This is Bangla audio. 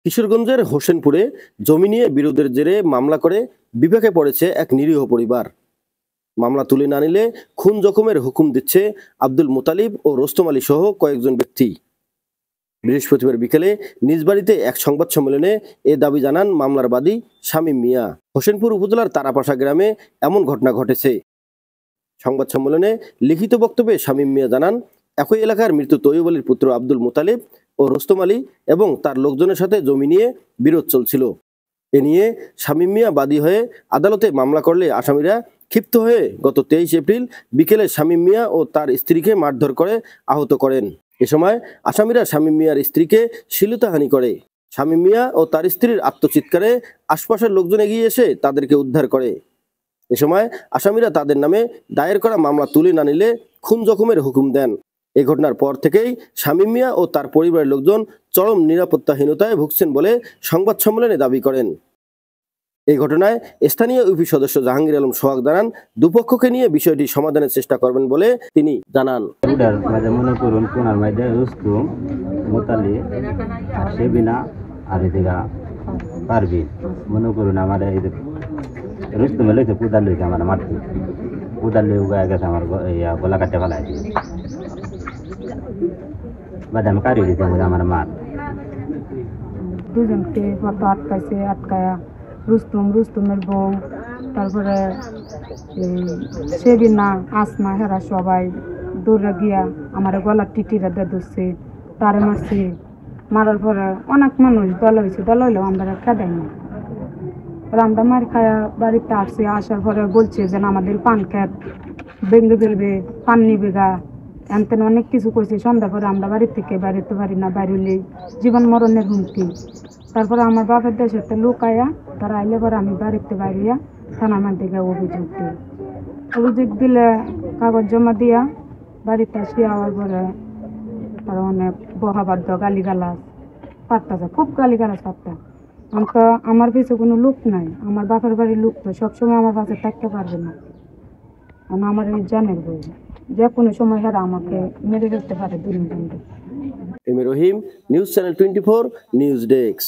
কিশোরগঞ্জের হোসেনপুরে জমি নিয়ে বিরোধের জেরে মামলা করে বিপাকে পড়েছে এক নিরীহ পরিবার। মামলা তুলে না নিলে খুন জখমের হুকুম দিচ্ছে আব্দুল মুতালিব ও রোস্তম আলী সহ কয়েকজন ব্যক্তি। বৃহস্পতিবার বিকেলে নিজ বাড়িতে এক সংবাদ সম্মেলনে এ দাবি জানান মামলার বাদী শামীম মিয়া। হোসেনপুর উপজেলার তারাপাশা গ্রামে এমন ঘটনা ঘটেছে। সংবাদ সম্মেলনে লিখিত বক্তব্যে শামীম মিয়া জানান, একই এলাকার মৃত তৈয়ব আলীর পুত্র আব্দুল মুতালিব ও রোস্তম আলী এবং তার লোকজনের সাথে জমি নিয়ে বিরোধ চলছিল। এ নিয়ে শামীম মিয়া বাদী হয়ে আদালতে মামলা করলে আসামিরা ক্ষিপ্ত হয়ে গত 23 এপ্রিল বিকেলে শামীম মিয়া ও তার স্ত্রীকে মারধর করে আহত করেন। এ সময় আসামিরা শামীম মিয়ার স্ত্রীকে শ্লীলতাহানি করে। শামীম মিয়া ও তার স্ত্রীর আত্মচিৎকারে আশপাশের লোকজন এগিয়ে এসে তাদেরকে উদ্ধার করে। এ সময় আসামিরা তাদের নামে দায়ের করা মামলা তুলে না নিলে খুন জখমের হুকুম দেন। এই ঘটনার পর থেকেই শামীম মিয়া ও তার পরিবারের লোকজন চরম নিরাপত্তাহীনতায় ভুগছেন বলে সংবাদ সম্মেলনে দাবি করেন। এই ঘটনায় স্থানীয় ইউপি সদস্য জাহাঙ্গীর আলম সোহাগ জানান, দুপক্ষকে নিয়ে বিষয়টি সমাধানের চেষ্টা করবেন বলে তিনি জানান। রুস্তম লইছে কুদাল লইছে আমার মারতে, কুদাল লই উগায় গেছে আমার গলা কাটতে ফেলাই দিয়ে বাদে আমি কাটিয়ে দিতে আমার মার। দুজনকে কত আটকাইছে, আটকায়া রুস্তমের বউ, তারপরে সেবিনা, আসমা, হেরা সবাই দৌড়ে গিয়া আমার গলার টিটিরা দিয়ে ধরছে, তারে মারছে। মারার পরে অনেক মানুষ দল হয়েছে, দল হইলেও আমরা খেদাই না। আমরা মার খায়া বাড়িতে আসছি, আসার পরে বলছে যে আমাদের পান খেত ভেঙে ফেলবে, পান নিবে গা, এনতেন অনেক কিছু কইছে। সন্ধ্যা পরে আমরা বাড়ির থেকে বেরোতে পারি না, বাইরে জীবন মরণের হুমকি। তারপরে আমার বাপের দেশের লুকাইয়া তারা আইলে পরে আমি বাড়িতে বাইরিয়া থানার দিকে অভিযোগ দিলে কাগজ জমা দিয়া বাড়িতে আসি। আওয়ার পরে তারা অনেক বহাবাদ্য গালিগালাজ পারতেছে, খুব গালিগালাজ পারতা। তো আমার পিছনে কোনো লোক নাই, আমার বাপের বাড়ির লোক তো সবসময় আমার কাছে থাকতে পারবে না। আমার এই জানের বই, যে কোনো সময় হেরা আমাকে মেরে ফেলতে পারে। M A Rahim, news channel 24 news desk.